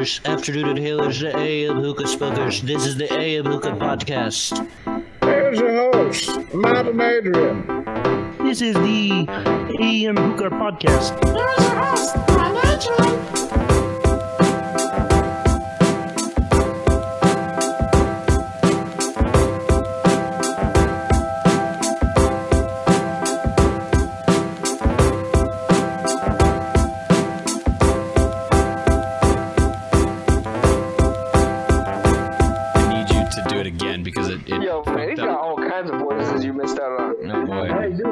tokers, afternoon inhalers, the AM Hookah smokers. This is the AM Hookah podcast. Here's your host, Matt and Adrian. This is the AM Hookah podcast. Here's your host, Matt and Adrian. Yo, man, he's got all kinds of voices you missed out on. Oh boy. Hey, dude.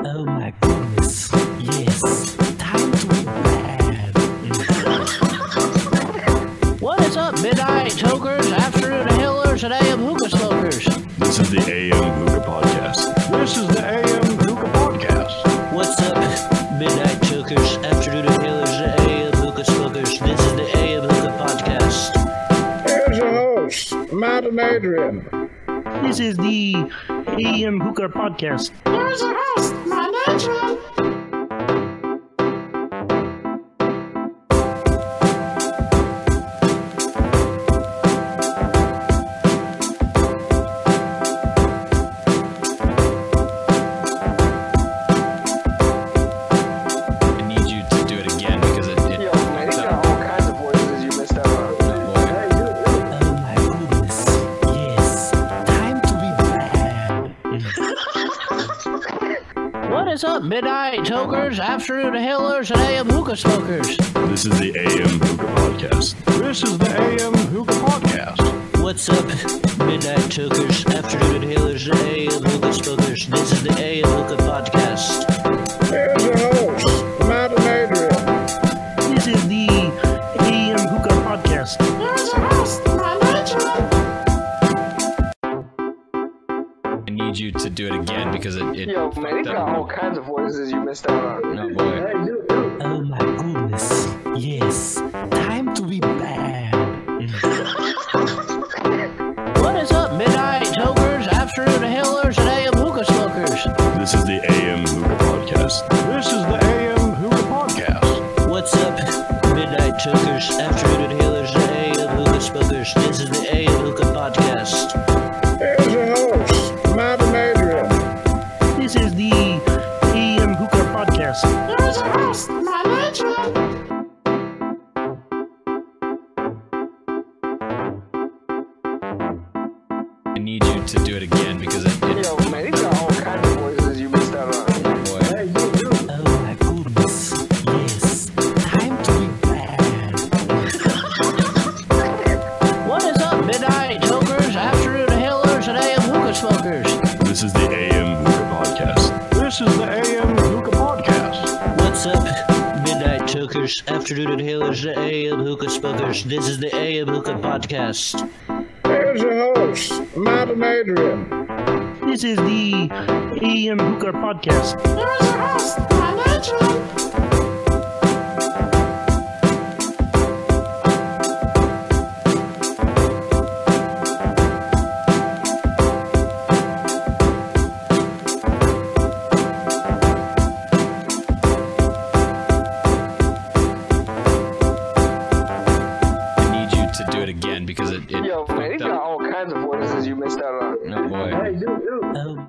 Oh my goodness. Yes. Time to be bad. What is up, midnight tokers, afternoon inhalers, and AM Hookah smokers? This is the AM Hookah podcast. This is the AM Hookah podcast. What's up, midnight tokers, afternoon inhalers, and AM Hookah smokers? This is the AM Hookah podcast. Here's your host, Matt and Adrian. This is the AM Hookah podcast. Here's your host, Matt and Adrian. What's up, midnight tokers, afternoon inhalers, and AM Hookah smokers? This is the AM Hookah podcast. This is the AM Hookah podcast. What's up, midnight tokers, afternoon inhalers, and AM Hookah smokers? This is the AM Hookah podcast. Here's your host, Matt and Adrian. This is the AM Hookah podcast. Here's your host, Matt and Adrian. I need you to do it again because it Yo, man, he's got all kinds of voices you missed out on. Oh boy. Hey, dude. Oh my goodness. Yes. Time to be bad. What is up, midnight tokers, afternoon inhalers, and AM Hookah smokers? This is the AM Hookah podcast. This is the AM Hookah podcast. What's up, midnight tokers, afternoon inhalers, and AM Hookah smokers? This is the AM Hookah podcast. Here's your host, Matt and Adrian. This is the AM Hookah podcast. Here's your host, Matt and Adrian. I need you to do it again because Yo, man, he's got all kinds of voices you missed out on. oh boy. Hey, dude. Oh my goodness. Yes. Time to be bad. What is up, midnight tokers, afternoon inhalers, and AM Hookah smokers? This is the AM Hookah podcast. This is the AM Hookah podcast. What's up, midnight tokers, afternoon inhalers, and AM Hookah smokers? This is the AM Hookah podcast. Here's your host, Matt and Adrian. This is the AM Hookah podcast. Here's your host, Matt and Adrian. I need you to do it again because it Yo, man, he's got all kinds of voices you missed out on. oh boy. Hey, dude. Oh.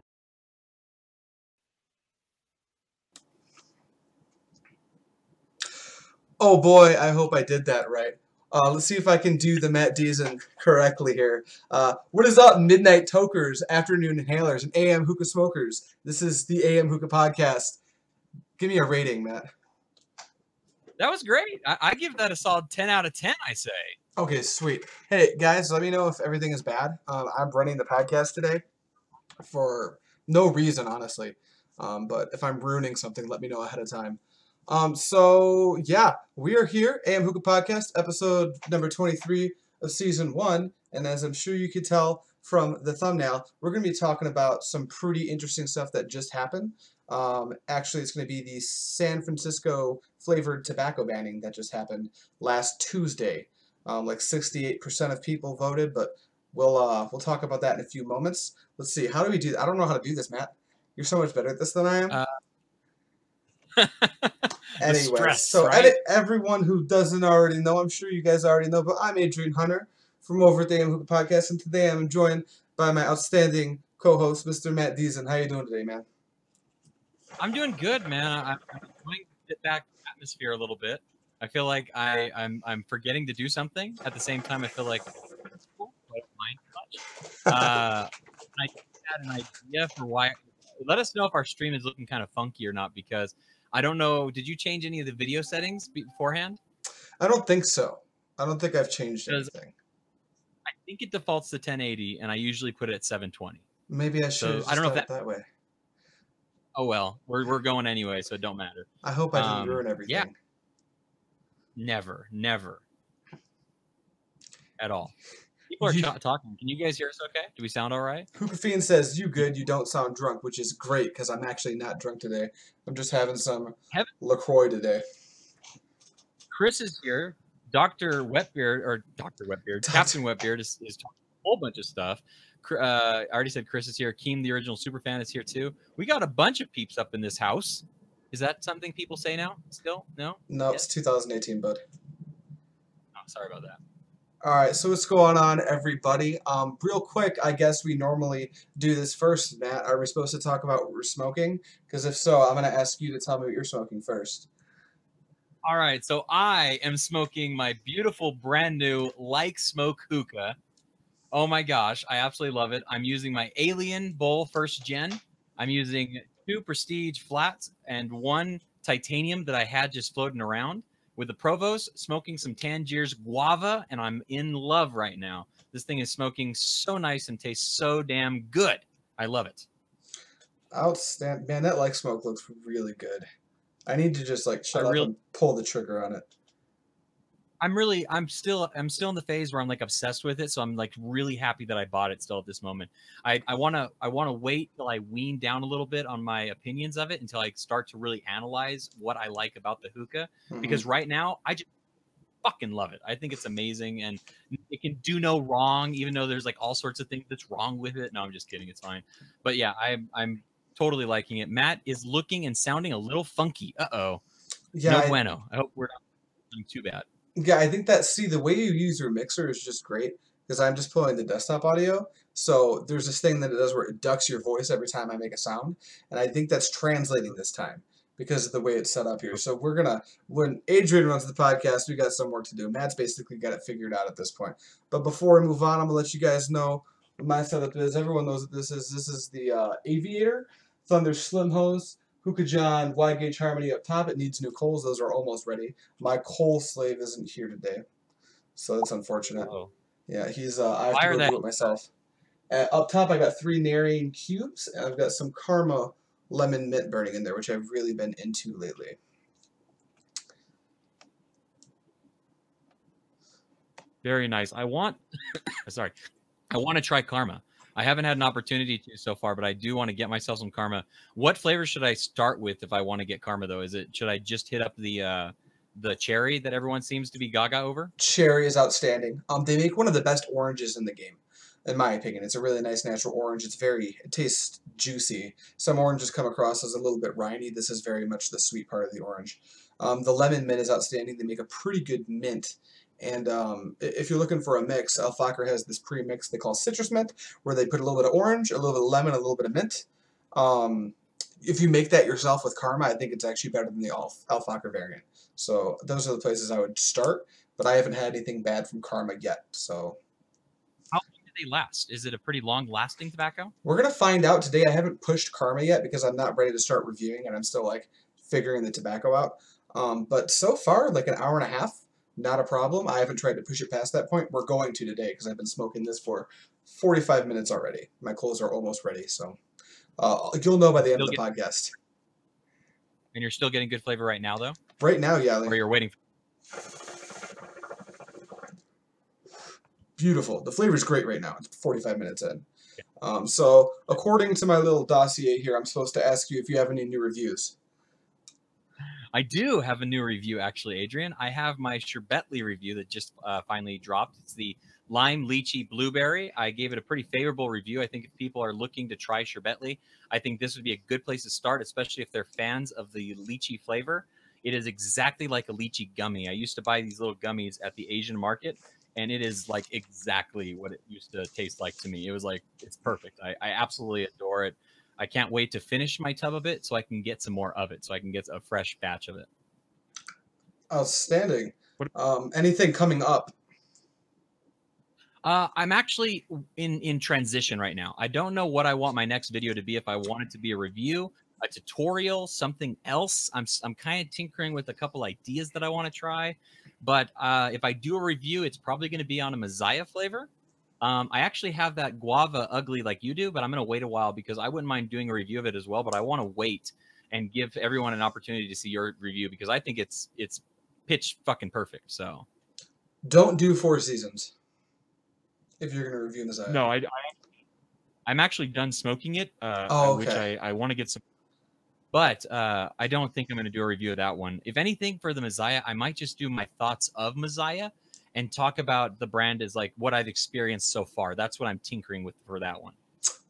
Oh boy, I hope I did that right. Let's see if I can do the Matt Deason correctly here. What is up, midnight tokers, afternoon inhalers, and AM hookah smokers? This is the AM Hookah podcast. Give me a rating, Matt. That was great. I give that a solid 10 out of 10, I say. Okay, sweet. Hey, guys, let me know if everything is bad. I'm running the podcast today for no reason, honestly. But if I'm ruining something, let me know ahead of time. So yeah, we are here, AM Hookah Podcast, episode number 23 of season 1, and as I'm sure you could tell from the thumbnail, we're going to be talking about some pretty interesting stuff that just happened. Actually, it's going to be the San Francisco flavored tobacco banning that just happened last Tuesday. Like 68% of people voted, but we'll talk about that in a few moments. Let's see, how do we do that? I don't know how to do this, Matt. You're so much better at this than I am. Anyway, stress, so right? everyone who doesn't already know, I'm sure you guys already know, but I'm Adrian Hunter from over at the AM Hookah Podcast, and today I'm joined by my outstanding co-host, Mr. Matt Deason. How you doing today, man? I'm doing good, man. I'm enjoying the sit back atmosphere a little bit. I feel like I'm forgetting to do something. At the same time, I feel like it's cool, so I don't mind too much. I had an idea for why. Let us know if our stream is looking kind of funky or not, because I don't know. Did you change any of the video settings beforehand? I don't think so. I don't think I've changed anything. I think it defaults to 1080, and I usually put it at 720. Maybe I should have I don't know if that way. Oh well, we're going anyway, so it don't matter. I hope I didn't ruin everything. Yeah. Never. At all. People are talking. Can you guys hear us okay? Do we sound all right? Hookah Fiend says, "You good, you don't sound drunk," which is great because I'm actually not drunk today. I'm just having some LaCroix today. Chris is here. Captain Wetbeard is talking a whole bunch of stuff. I already said Chris is here. Keem, the original superfan, is here too. We got a bunch of peeps up in this house. Is that something people say now? Still? No? No, it's 2018, bud. Oh, sorry about that. All right, so what's going on, everybody? Real quick, I guess we normally do this first, Matt. Are we supposed to talk about what we're smoking? Because if so, I'm going to ask you to tell me what you're smoking first. All right, so I am smoking my beautiful brand new Like Smoke Hookah. Oh my gosh, I absolutely love it. I'm using my Alien Bowl first gen. I'm using 2 Prestige flats and 1 titanium that I had just floating around. With the Provost, smoking some Tangier's Guava, and I'm in love right now. This thing is smoking so nice and tastes so damn good. I love it. Outstanding. Man, that Like Smoke looks really good. I need to just like shut up and pull the trigger on it. I'm still in the phase where I'm like obsessed with it, so I'm like really happy that I bought it still at this moment. I wanna wait till I wean down a little bit on my opinions of it until I start to really analyze what I like about the hookah. Because right now I just fucking love it. I think it's amazing and it can do no wrong, even though there's like all sorts of things that's wrong with it. No, I'm just kidding, it's fine. But yeah, I'm totally liking it. Matt is looking and sounding a little funky. Yeah, no bueno. I hope we're not doing too bad. Yeah, I think the way you use your mixer is just great because I'm just pulling the desktop audio. So there's this thing that it does where it ducks your voice every time I make a sound. And I think that's translating this time because of the way it's set up here. So when Adrian runs the podcast, we got some work to do. Matt's basically got it figured out at this point. But before we move on, I'm going to let you guys know what my setup is. Everyone knows what this is. This is the Aviator Thunder Slim Hose. Hookah John wide gauge harmony up top. It needs new coals. Those are almost ready. My coal slave isn't here today, so that's unfortunate. Yeah, he's. I have to go do it myself. Up top, I got 3 Narine cubes, and I've got some Karma lemon mint burning in there, which I've really been into lately. Very nice. I want to try Karma. I haven't had an opportunity to so far, but I do want to get myself some Karma. What flavor should I start with if I want to get Karma, though? Should I just hit up the cherry that everyone seems to be gaga over? Cherry is outstanding. They make one of the best oranges in the game, in my opinion. It's a really nice natural orange. It tastes juicy. Some oranges come across as a little bit rindy. This is very much the sweet part of the orange. The lemon mint is outstanding. They make a pretty good mint. And if you're looking for a mix, Alfaker has this pre-mix they call citrus mint, where they put a little bit of orange, a little bit of lemon, a little bit of mint. If you make that yourself with Karma, I think it's actually better than the Alfaker variant. So those are the places I would start, but I haven't had anything bad from Karma yet. So how long do they last? Is it a pretty long-lasting tobacco? We're going to find out today. I haven't pushed Karma yet because I'm not ready to start reviewing, and I'm still like figuring the tobacco out. But so far, like an hour and a half. Not a problem. I haven't tried to push it past that point. We're going to today because I've been smoking this for 45 minutes already. My coals are almost ready, so you'll know by the end of the podcast. And you're still getting good flavor right now, though? Right now, yeah. Or you're waiting? Beautiful. The flavor's great right now. It's 45 minutes in. So according to my little dossier here, I'm supposed to ask you if you have any new reviews. I do have a new review, actually, Adrian. I have my Sherbetli review that just finally dropped. It's the lime, lychee, blueberry. I gave it a pretty favorable review. I think if people are looking to try sherbetli, I think this would be a good place to start, especially if they're fans of the lychee flavor. It is exactly like a lychee gummy. I used to buy these little gummies at the Asian market, and it is like exactly what it used to taste like to me. It was like, it's perfect. I absolutely adore it. I can't wait to finish my tub of it so I can get some more of it, so I can get a fresh batch of it. Outstanding. Anything coming up? I'm actually in transition right now. I don't know what I want my next video to be. If I want it to be a review, a tutorial, something else. I'm kind of tinkering with a couple ideas that I want to try. But if I do a review, it's probably going to be on a Messiah flavor. I actually have that guava ugly like you do, but I'm going to wait a while because I wouldn't mind doing a review of it as well. But I want to wait and give everyone an opportunity to see your review because I think it's pitch fucking perfect. So Don't do Four Seasons if you're gonna review Messiah. no, I'm actually done smoking it, Oh, which okay. I want to get some. But I don't think I'm going to do a review of that one. If anything, for the Messiah, I might just do my thoughts of Messiah and talk about the brand as like what I've experienced so far. That's what I'm tinkering with for that one.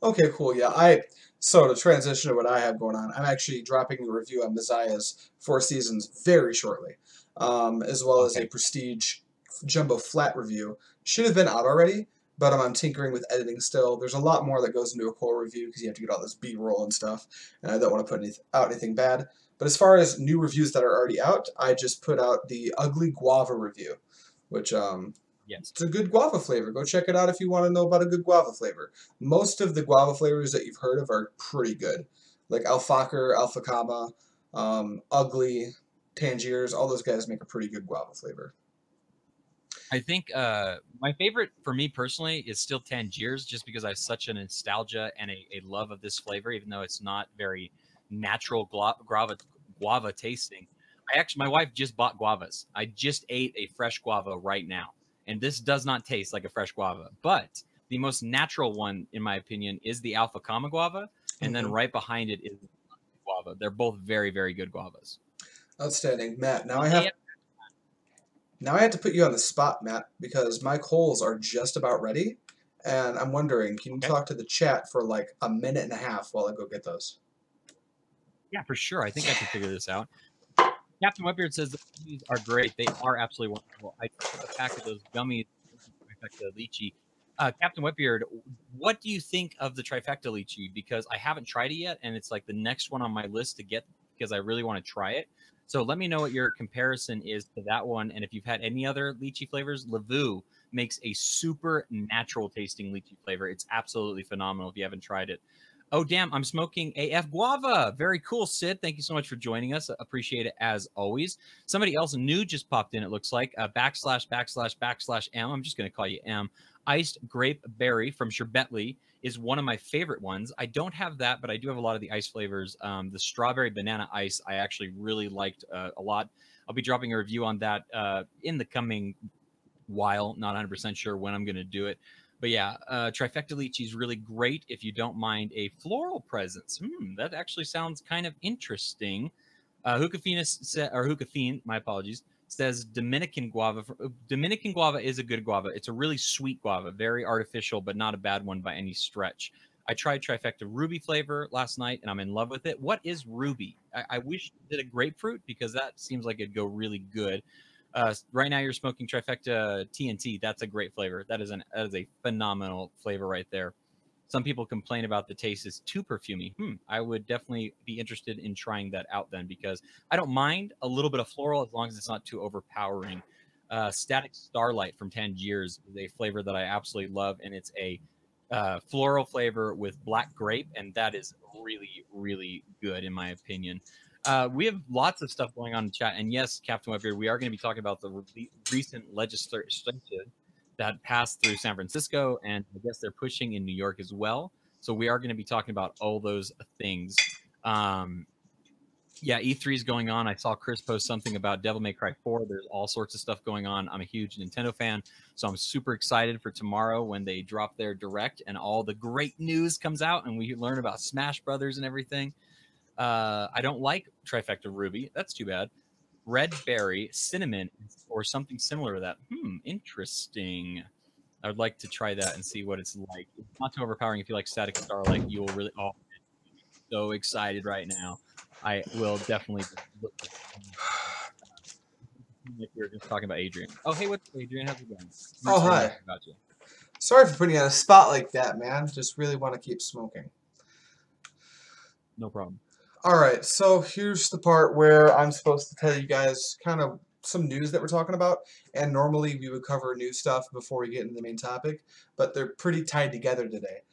Okay, cool. Yeah, so to transition to what I have going on, I'm actually dropping a review on Messiah's Four Seasons very shortly, as well as a Prestige Jumbo Flat review. Should have been out already, but I'm tinkering with editing still. There's a lot more that goes into a core review because you have to get all this B-roll and stuff, and I don't want to put out anything bad. But as far as new reviews that are already out, I just put out the Ugly Guava review, which Yes. it's a good guava flavor. Go check it out if you want to know about a good guava flavor. Most of the guava flavors that you've heard of are pretty good. Like Alfaker, Alfakama, Ugly, Tangiers, all those guys make a pretty good guava flavor. I think my favorite for me personally is still Tangiers just because I have such a nostalgia and a love of this flavor, even though it's not very natural guava tasting. My wife just bought guavas. I just ate a fresh guava right now. And this does not taste like a fresh guava. But the most natural one, in my opinion, is the Alpha Kama guava. And then right behind it is guava. They're both very, very good guavas. Outstanding. Matt, now I have to put you on the spot, Matt, because my coals are just about ready. And I'm wondering, can you talk to the chat for like a minute and a half while I go get those? Yeah, for sure. I think I can figure this out. Captain Webbeard says the gummies are great. They are absolutely wonderful. I took a pack of those gummies, trifecta lychee. Captain Webbeard, what do you think of the trifecta lychee? Because I haven't tried it yet, and it's like the next one on my list to get because I really want to try it. So let me know what your comparison is to that one, and if you've had any other lychee flavors. Lavu makes a super natural tasting lychee flavor. It's absolutely phenomenal if you haven't tried it. Oh, damn, I'm smoking AF Guava. Very cool, Sid. Thank you so much for joining us. Appreciate it as always. Somebody else new just popped in, it looks like. // M. I'm just going to call you M. Iced Grape Berry from Sherbetli is one of my favorite ones. I don't have that, but I do have a lot of the ice flavors. The Strawberry Banana Ice I actually really liked a lot. I'll be dropping a review on that in the coming while. Not 100% sure when I'm going to do it. But yeah, trifecta lychee is really great if you don't mind a floral presence. That actually sounds kind of interesting. Hookah Fiend, my apologies, says Dominican guava. Dominican guava is a good guava. It's a really sweet guava, very artificial, but not a bad one by any stretch. I tried trifecta ruby flavor last night, and I'm in love with it. What is ruby? I wish it did a grapefruit because that seems like it'd go really good. Right now you're smoking trifecta TNT. That's a great flavor. That is a phenomenal flavor right there. Some people complain about the taste is too perfumey. I would definitely be interested in trying that out then because I don't mind a little bit of floral as long as it's not too overpowering. Static Starlight from Tangiers is a flavor that I absolutely love, and it's a floral flavor with black grape, and that is really, really good in my opinion. We have lots of stuff going on in the chat. And yes, Captain Webber, we are going to be talking about the recent legislation that passed through San Francisco. And I guess they're pushing in New York as well. So we are going to be talking about all those things. Yeah, E3 is going on. I saw Chris post something about Devil May Cry 4. There's all sorts of stuff going on. I'm a huge Nintendo fan. So I'm super excited for tomorrow when they drop their Direct and all the great news comes out and we learn about Smash Brothers and everything. I don't like trifecta ruby. That's too bad. Red berry, cinnamon, or something similar to that. Interesting. I would like to try that and see what it's like. It's not too overpowering. If you like Static Starlight, you will really. Oh, I'm so excited right now. I will definitely. Like we were just talking about Adrian. Oh, hey, what's Adrian? How's it going? Oh, hi. About you. Sorry for putting you on a spot like that, man. Just really want to keep smoking. No problem. All right, so here's the part where I'm supposed to tell you guys kind of some news that we're talking about. And normally we would cover new stuff before we get into the main topic, but they're pretty tied together today.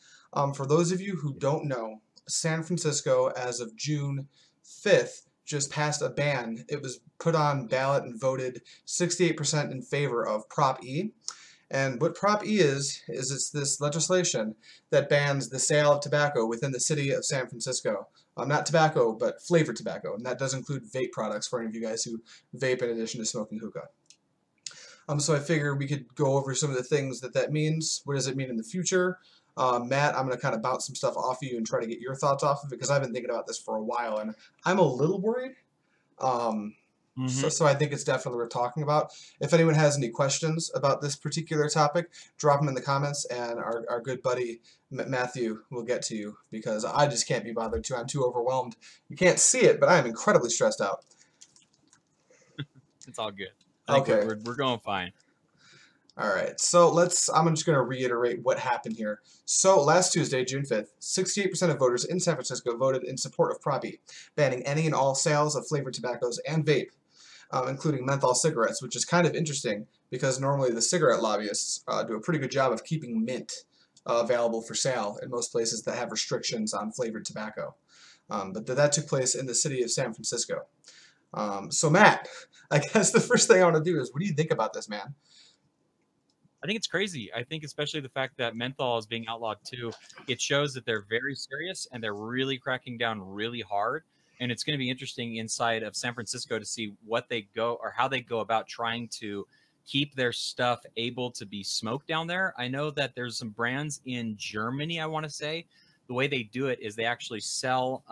For those of you who don't know, San Francisco, as of June 5th, just passed a ban. It was put on ballot and voted 68% in favor of Prop E. And what Prop E is it's this legislation that bans the sale of tobacco within the city of San Francisco. Not tobacco, but flavored tobacco, and that does include vape products for any of you guys who vape in addition to smoking hookah. So I figured we could go over some of the things that means. What does it mean in the future? Matt, I'm going to kind of bounce some stuff off of you and try to get your thoughts off of it, because I've been thinking about this for a while, and I'm a little worried. So I think it's definitely worth talking about. If anyone has any questions about this particular topic, drop them in the comments, and our good buddy Matthew will get to you, because I just can't be bothered to. I'm too overwhelmed. You can't see it, but I am incredibly stressed out. It's all good. I think Okay. We're going fine. All right, so I'm just going to reiterate what happened here. So last Tuesday, June 5th, 68% of voters in San Francisco voted in support of Prop E, banning any and all sales of flavored tobaccos and vape, including menthol cigarettes, which is kind of interesting because normally the cigarette lobbyists do a pretty good job of keeping mint available for sale in most places that have restrictions on flavored tobacco. But that took place in the city of San Francisco. So Matt, I guess the first thing I want to do is, what do you think about this, man? I think it's crazy. I think especially the fact that menthol is being outlawed too, it shows that they're very serious and they're really cracking down really hard. And it's going to be interesting inside of San Francisco to see what they go or how they go about trying to keep their stuff able to be smoked down there. I know that there's some brands in Germany, I want to say. The way they do it is they actually sell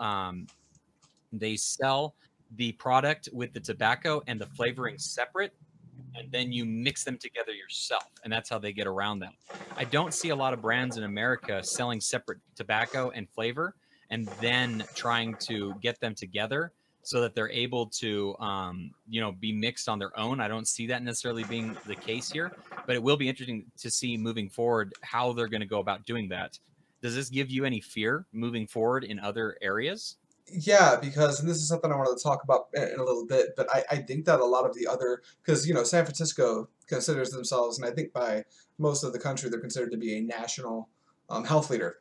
the product with the tobacco and the flavoring separate, and then you mix them together yourself, and that's how they get around that. I don't see a lot of brands in America selling separate tobacco and flavor and then trying to get them together so that they're able to be mixed on their own. I don't see that necessarily being the case here, but it will be interesting to see moving forward how they're going to go about doing that. Does this give you any fear moving forward in other areas? Yeah, because, and this is something I wanted to talk about in a little bit, but I think that a lot of the other, because, San Francisco considers themselves, and I think by most of the country, they're considered to be a national health leader.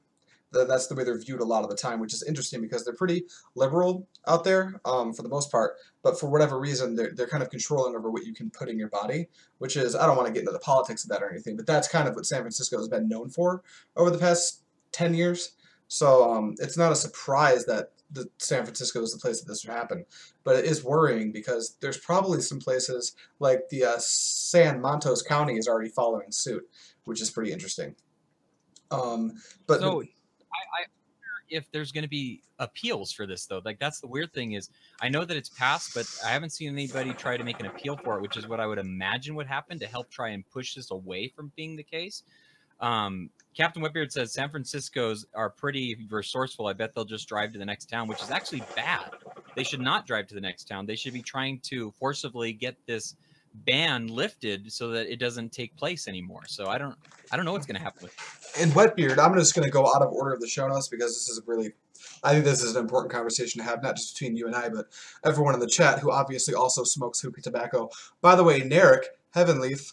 That's the way they're viewed a lot of the time, which is interesting because they're pretty liberal out there for the most part, but for whatever reason, they're kind of controlling over what you can put in your body, which is, I don't want to get into the politics of that or anything, but that's kind of what San Francisco has been known for over the past 10 years. So it's not a surprise that San Francisco is the place that this would happen, but it is worrying because there's probably some places like the San Montes County is already following suit, which is pretty interesting. But so I wonder if there's going to be appeals for this though. Like that's the weird thing is I know that it's passed, but I haven't seen anybody try to make an appeal for it, which is what I would imagine would happen to help try and push this away from being the case. Captain Whitbeard says San Francisco's are pretty resourceful. I bet they'll just drive to the next town, which is actually bad. They should not drive to the next town. They should be trying to forcibly get this ban lifted so that it doesn't take place anymore. So I don't know what's going to happen with it. And Wetbeard, I'm just going to go out of order of the show notes because this is I think this is an important conversation to have, not just between you and I, but everyone in the chat who obviously also smokes hookah tobacco. By the way, Narek, Heavenleaf,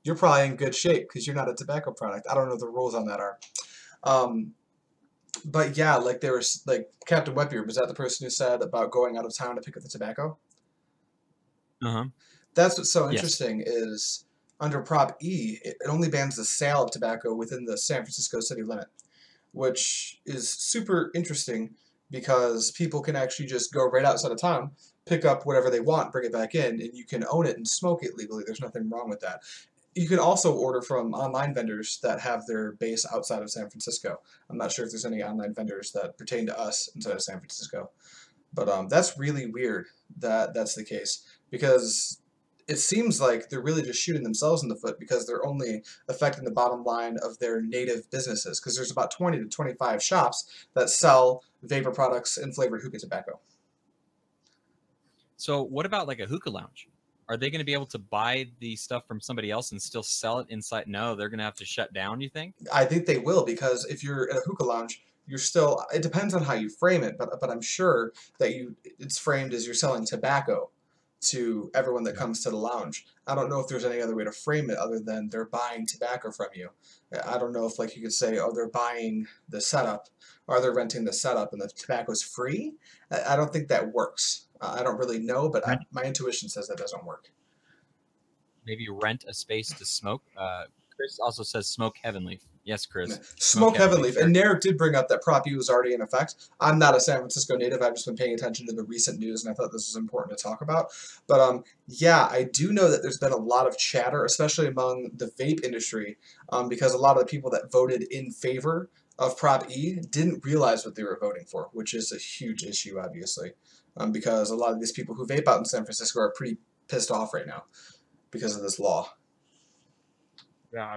you're probably in good shape because you're not a tobacco product. I don't know what the rules on that are. But yeah, like there was Captain Wetbeard, was that the person who said about going out of town to pick up the tobacco? Uh-huh. That's what's so interesting is under Prop E, it only bans the sale of tobacco within the San Francisco city limit, which is super interesting because people can actually just go right outside of town, pick up whatever they want, bring it back in, and you can own it and smoke it legally. There's nothing wrong with that. You can also order from online vendors that have their base outside of San Francisco. I'm not sure if there's any online vendors that pertain to us inside of San Francisco. But that's really weird that that's the case. Because it seems like they're really just shooting themselves in the foot because they're only affecting the bottom line of their native businesses. Because there's about 20 to 25 shops that sell vapor products and flavored hookah tobacco. So what about like a hookah lounge? Are they going to be able to buy the stuff from somebody else and still sell it inside? No, they're going to have to shut down, you think? I think they will, because if you're at a hookah lounge, you're still, it depends on how you frame it, but I'm sure that it's framed as you're selling tobacco to everyone that comes to the lounge. I don't know if there's any other way to frame it other than they're buying tobacco from you. I don't know if, like, you could say, oh, they're buying the setup, or they're renting the setup and the tobacco's free. I don't think that works. I don't really know, but my intuition says that doesn't work. Maybe rent a space to smoke. Chris also says smoke Heavenleaf. Yes, Chris. Smoke Heavenleaf. And Narek did bring up that Prop E was already in effect. I'm not a San Francisco native. I've just been paying attention to the recent news, and I thought this was important to talk about. But yeah, I do know that there's been a lot of chatter, especially among the vape industry, because a lot of the people that voted in favor of Prop E didn't realize what they were voting for, which is a huge issue, obviously, because a lot of these people who vape out in San Francisco are pretty pissed off right now because of this law. Yeah, I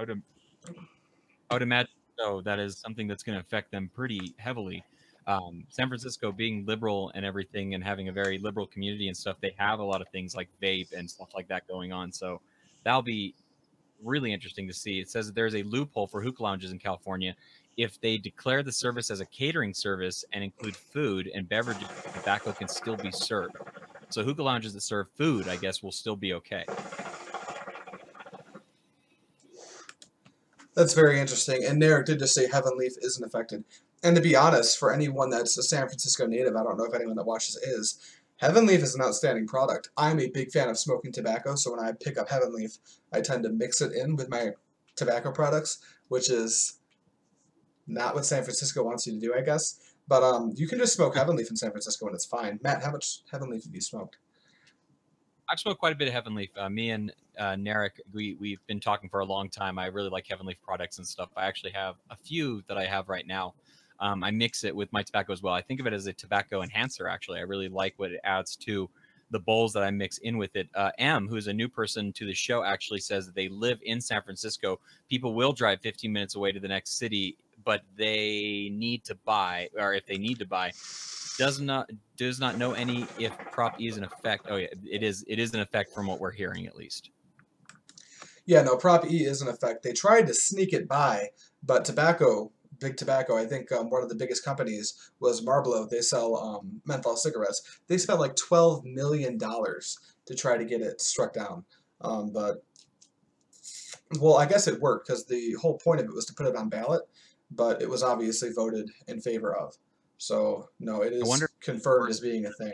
would imagine so. That is something that's going to affect them pretty heavily. San Francisco being liberal and everything, and having a very liberal community and stuff, they have a lot of things like vape and stuff like that going on. So that'll be really interesting to see. It says that there's a loophole for hookah lounges in California. If they declare the service as a catering service and include food and beverages, tobacco can still be served. So hookah lounges that serve food, I guess, will still be okay. That's very interesting. And Narek did just say Heavenleaf isn't affected. And to be honest, for anyone that's a San Francisco native, I don't know if anyone that watches is, Heavenleaf is an outstanding product. I'm a big fan of smoking tobacco, so when I pick up Heavenleaf, I tend to mix it in with my tobacco products, which is not what San Francisco wants you to do, I guess. But you can just smoke Heavenleaf in San Francisco and it's fine. Matt, how much Heavenleaf have you smoked? I've smoked quite a bit of Heavenleaf. Me and Narek, we've been talking for a long time. I really like Heavenleaf products and stuff. I actually have a few that I have right now. I mix it with my tobacco as well. I think of it as a tobacco enhancer, actually. I really like what it adds to the bowls that I mix in with it. M, who's a new person to the show, actually says that they live in San Francisco. People will drive 15 minutes away to the next city, but they need to buy, or if they need to buy, does not know any if Prop E is in effect. Oh yeah, it is in effect from what we're hearing, at least. Yeah, no, Prop E is in effect. They tried to sneak it by, but tobacco, big tobacco, I think one of the biggest companies was Marlboro. They sell menthol cigarettes. They spent like $12 million to try to get it struck down. But, well, I guess it worked because the whole point of it was to put it on ballot, but it was obviously voted in favor of. So, no, it is confirmed as being a thing.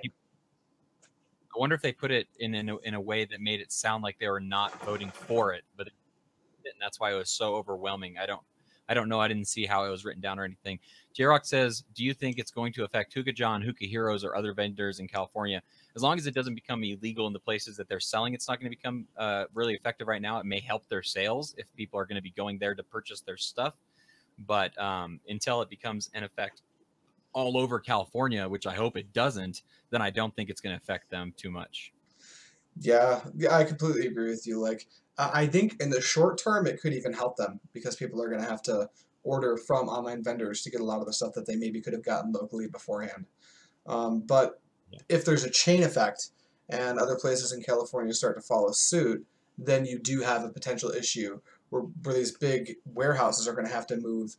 I wonder if they put it in a way that made it sound like they were not voting for it, but and that's why it was so overwhelming. I don't know. I didn't see how it was written down or anything. J-Rock says, do you think it's going to affect Hookah John, Hookah Heroes, or other vendors in California? As long as it doesn't become illegal in the places that they're selling, it's not going to become really effective right now. It may help their sales if people are going to be going there to purchase their stuff. But until it becomes an effect all over California, which I hope it doesn't, then I don't think it's going to affect them too much. Yeah, I completely agree with you. Like, I think in the short term, it could even help them because people are going to have to order from online vendors to get a lot of the stuff that they maybe could have gotten locally beforehand. But if there's a chain effect and other places in California start to follow suit, then you do have a potential issue where these big warehouses are going to have to move,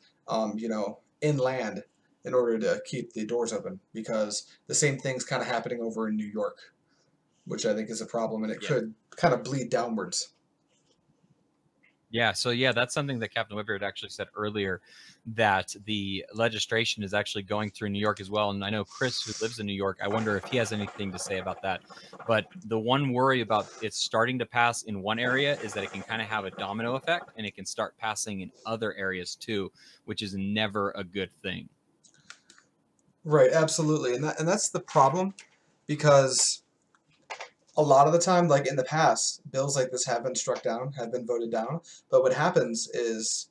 inland in order to keep the doors open, because the same thing's kind of happening over in New York, which I think is a problem, and it could kind of bleed downwards. Yeah, so yeah, that's something that Captain Whipper had actually said earlier, that the legislation is actually going through New York as well. And I know Chris, who lives in New York, I wonder if he has anything to say about that. But the one worry about it starting to pass in one area is that it can kind of have a domino effect, and it can start passing in other areas too, which is never a good thing. Right, absolutely. And that's the problem, because a lot of the time, like in the past, bills like this have been struck down, have been voted down. But what happens is,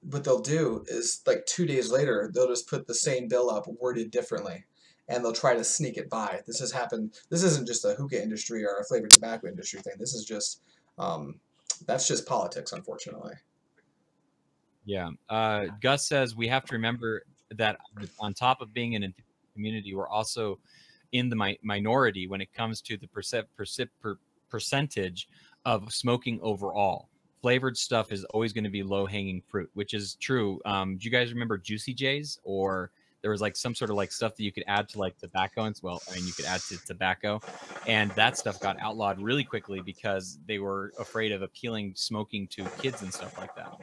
what they'll do is, like 2 days later, they'll just put the same bill up worded differently. and they'll try to sneak it by. This has happened. This isn't just a hookah industry or a flavored tobacco industry thing. This is just that's just politics, unfortunately. Yeah. Gus says we have to remember that on top of being in a community, we're also in the minority when it comes to the percentage of smoking overall. Flavored stuff is always going to be low-hanging fruit, which is true. Do you guys remember Juicy J's? Or there was like some sort of like stuff that you could add to like tobacco, and well, I mean, you could add to tobacco, and that stuff got outlawed really quickly because they were afraid of appealing smoking to kids and stuff like that.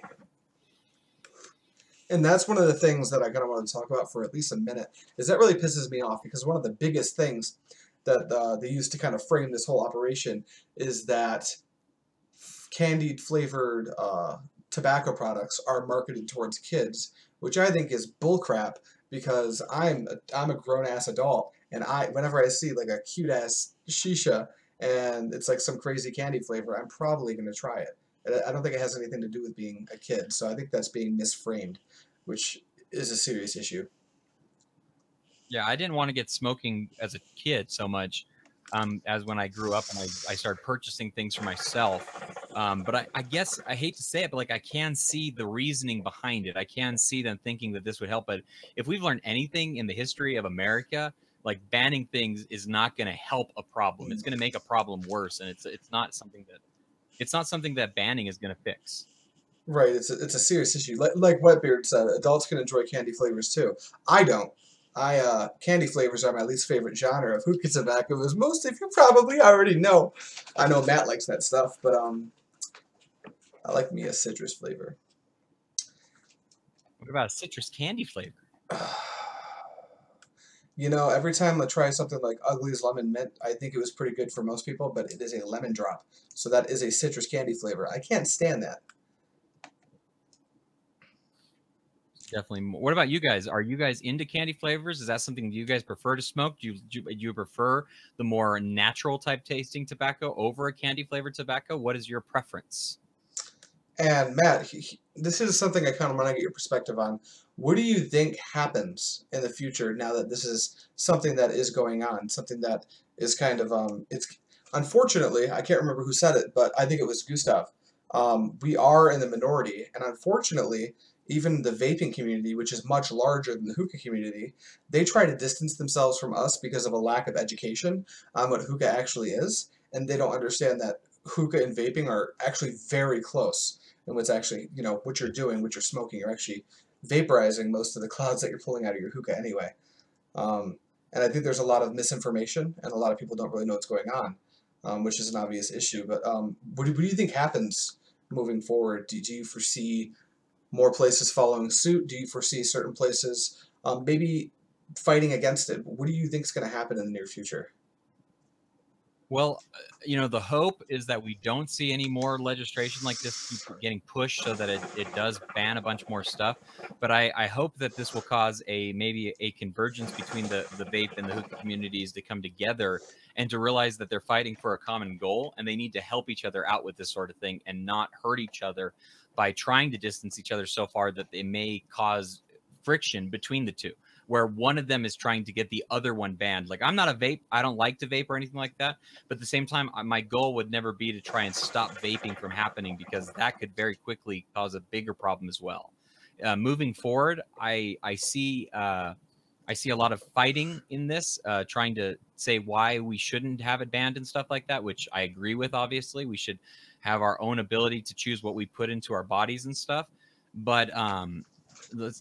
And that's one of the things that I kind of want to talk about for at least a minute, is that really pisses me off, because one of the biggest things that they used to kind of frame this whole operation is that candied flavored tobacco products are marketed towards kids, which I think is bullcrap, because I'm a grown-ass adult, and whenever I see like a cute-ass shisha and it's like some crazy candy flavor, I'm probably going to try it. I don't think it has anything to do with being a kid, so I think that's being misframed, which is a serious issue. Yeah, I didn't want to get smoking as a kid so much as when I grew up and I started purchasing things for myself. But I guess I hate to say it, but like I can see the reasoning behind it. I can see them thinking that this would help. But if we've learned anything in the history of America, like banning things is not going to help a problem. It's going to make a problem worse, and it's not something that banning is going to fix. Right, it's a serious issue. Like Wetbeard said, adults can enjoy candy flavors too. I don't. Candy flavors are my least favorite genre of hookah tobacco, as most of you probably already know. I know Matt likes that stuff, but I like me a citrus flavor. What about a citrus candy flavor? You know, every time I try something like Ugly's Lemon Mint, I think it was pretty good for most people, but it is a lemon drop. So that is a citrus candy flavor. I can't stand that. Definitely. What about you guys? Are you guys into candy flavors? Is that something you guys prefer to smoke? Do you prefer the more natural type tasting tobacco over a candy flavored tobacco? What is your preference? And Matt, this is something I kind of want to get your perspective on. What do you think happens in the future now that this is something that is going on? Something that is kind of, it's unfortunately, I can't remember who said it, but I think it was Gustav. We are in the minority, and unfortunately, even the vaping community, which is much larger than the hookah community, they try to distance themselves from us because of a lack of education on what hookah actually is, and they don't understand that hookah and vaping are actually very close. And what's actually, you know, what you're doing, what you're smoking, you're actually vaporizing most of the clouds that you're pulling out of your hookah anyway. And I think there's a lot of misinformation, and a lot of people don't really know what's going on, which is an obvious issue. But what do you think happens moving forward? Do you foresee more places following suit? Do you foresee certain places maybe fighting against it? What do you think is going to happen in the near future? Well, you know, the hope is that we don't see any more legislation like this keep getting pushed so that it does ban a bunch more stuff. But I hope that this will cause maybe a convergence between the vape and the hookah communities to come together and to realize that they're fighting for a common goal, and they need to help each other out with this sort of thing and not hurt each other by trying to distance each other so far that they may cause friction between the two, where one of them is trying to get the other one banned. Like, I'm not a vape. I don't like to vape or anything like that. But at the same time, my goal would never be to try and stop vaping from happening, because that could very quickly cause a bigger problem as well. Moving forward, I see a lot of fighting in this, trying to say why we shouldn't have it banned and stuff like that, which I agree with. Obviously, we should have our own ability to choose what we put into our bodies and stuff. But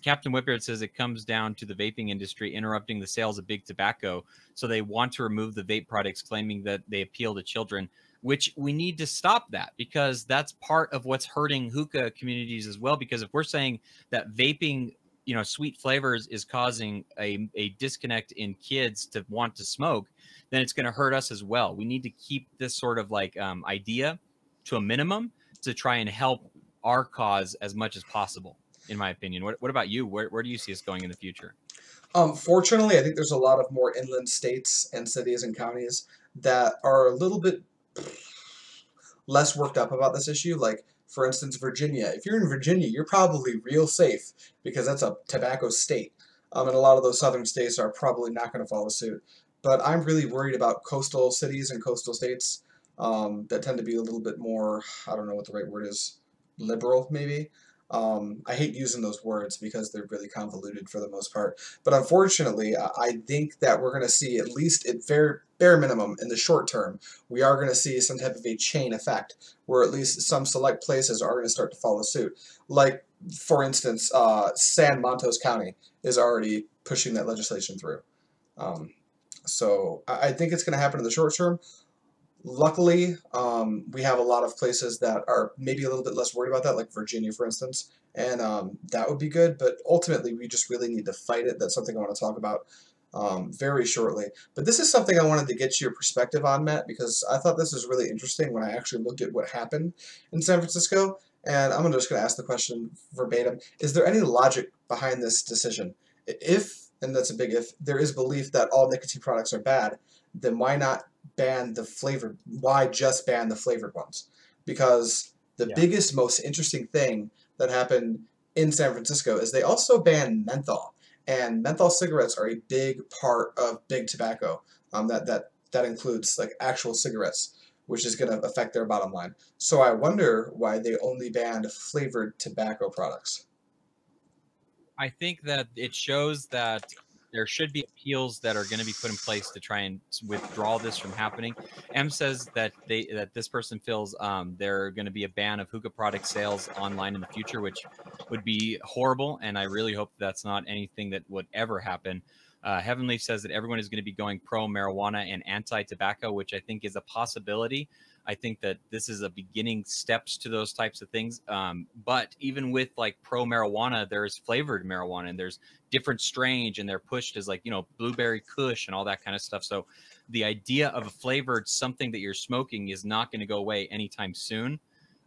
Captain Whitbeard says it comes down to the vaping industry interrupting the sales of big tobacco. So they want to remove the vape products, claiming that they appeal to children, which we need to stop that, because that's part of what's hurting hookah communities as well. Because if we're saying that vaping, you know, sweet flavors is causing a disconnect in kids to want to smoke, then it's going to hurt us as well. We need to keep this sort of like idea to a minimum to try and help our cause as much as possible, in my opinion. What about you? Where do you see us going in the future? Fortunately, I think there's a lot of more inland states and cities and counties that are a little bit less worked up about this issue. Like, for instance, Virginia. If you're in Virginia, you're probably real safe because that's a tobacco state. and a lot of those southern states are probably not going to follow suit. But I'm really worried about coastal cities and coastal states that tend to be a little bit more, I don't know what the right word is, liberal maybe. I hate using those words because they're really convoluted for the most part. But unfortunately, I think that we're going to see, at least at bare minimum in the short term, we are going to see some type of a chain effect where at least some select places are going to start to follow suit. Like, for instance, San Montes County is already pushing that legislation through. So I think it's going to happen in the short term. Luckily, we have a lot of places that are maybe a little bit less worried about that, like Virginia, for instance, and that would be good, but ultimately we just really need to fight it. That's something I want to talk about very shortly. But this is something I wanted to get your perspective on, Matt, because I thought this was really interesting when I actually looked at what happened in San Francisco, and I'm just going to ask the question verbatim. Is there any logic behind this decision? If, and that's a big if, there is belief that all nicotine products are bad, then why not ban the flavored? Why just ban the flavored ones? Because the biggest, most interesting thing that happened in San Francisco is they also banned menthol, and menthol cigarettes are a big part of big tobacco. That includes like actual cigarettes, which is going to affect their bottom line. So I wonder why they only banned flavored tobacco products. I think that it shows that there should be appeals that are going to be put in place to try and withdraw this from happening. M says that this person feels there are going to be a ban of hookah product sales online in the future, which would be horrible, and I really hope that's not anything that would ever happen. Heavenly says that everyone is going to be going pro-marijuana and anti-tobacco, which I think is a possibility. I think that this is a beginning steps to those types of things. But even with like pro-marijuana, there's flavored marijuana and there's different strains, and they're pushed as like, you know, blueberry kush and all that kind of stuff. So the idea of a flavored something that you're smoking is not going to go away anytime soon.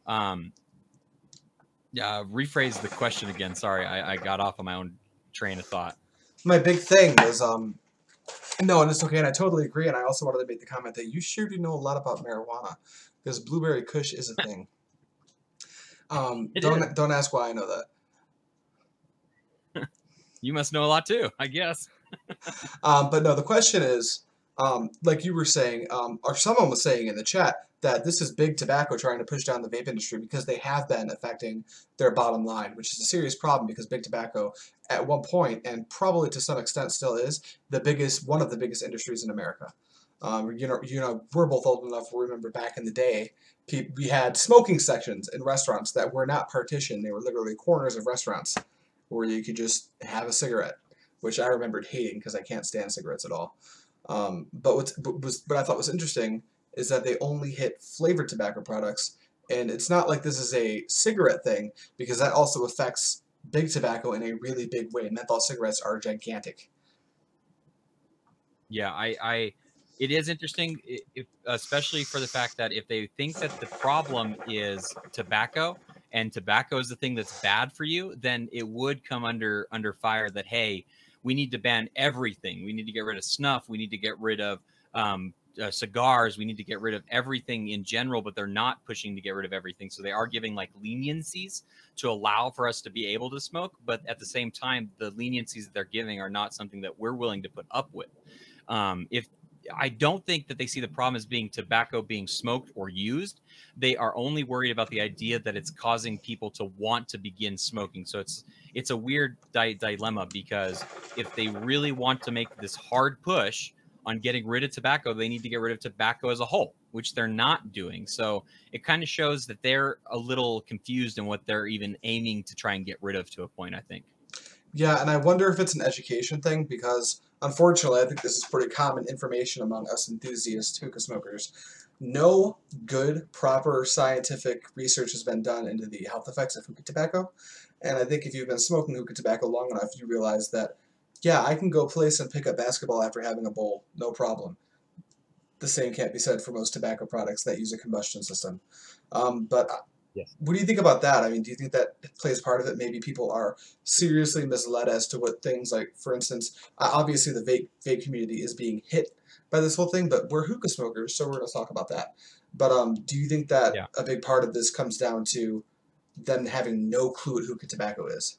Rephrase the question again. Sorry, I got off on my own train of thought. My big thing is no, and it's okay, and I totally agree, and I also wanted to make the comment that you sure do know a lot about marijuana, because blueberry kush is a thing. Don't ask why I know that. You must know a lot too, I guess. But no, the question is, like you were saying, or someone was saying in the chat, that this is big tobacco trying to push down the vape industry because they have been affecting their bottom line, which is a serious problem because big tobacco at one point, and probably to some extent still is, one of the biggest industries in America. You know, we're both old enough to remember back in the day, we had smoking sections in restaurants that were not partitioned. They were literally corners of restaurants where you could just have a cigarette, which I remembered hating because I can't stand cigarettes at all. But what I thought was interesting is that they only hit flavored tobacco products, and it's not like this is a cigarette thing, because that also affects big tobacco in a really big way. Menthol cigarettes are gigantic. Yeah, it is interesting, especially for the fact that if they think that the problem is tobacco, and tobacco is the thing that's bad for you, then it would come under fire that, hey, we need to ban everything. We need to get rid of snuff. We need to get rid of cigars. We need to get rid of everything in general, but they're not pushing to get rid of everything. So they are giving like leniencies to allow for us to be able to smoke. But at the same time, the leniencies that they're giving are not something that we're willing to put up with. If I don't think that they see the problem as being tobacco being smoked or used. They are only worried about the idea that it's causing people to want to begin smoking. So it's a weird dilemma, because if they really want to make this hard push on getting rid of tobacco, they need to get rid of tobacco as a whole, which they're not doing. So it kind of shows that they're a little confused in what they're even aiming to try and get rid of to a point, I think. Yeah, and I wonder if it's an education thing, because unfortunately I think this is pretty common information among us enthusiast hookah smokers. No good, proper scientific research has been done into the health effects of hookah tobacco. And I think if you've been smoking hookah tobacco long enough, you realize that, yeah, I can go place and pick up basketball after having a bowl, no problem. The same can't be said for most tobacco products that use a combustion system. Yes. What do you think about that? I mean, do you think that plays part of it? Maybe people are seriously misled as to what things like, for instance, obviously the vape community is being hit by this whole thing, but we're hookah smokers, so we're going to talk about that. But do you think that a big part of this comes down to them having no clue what hookah tobacco is?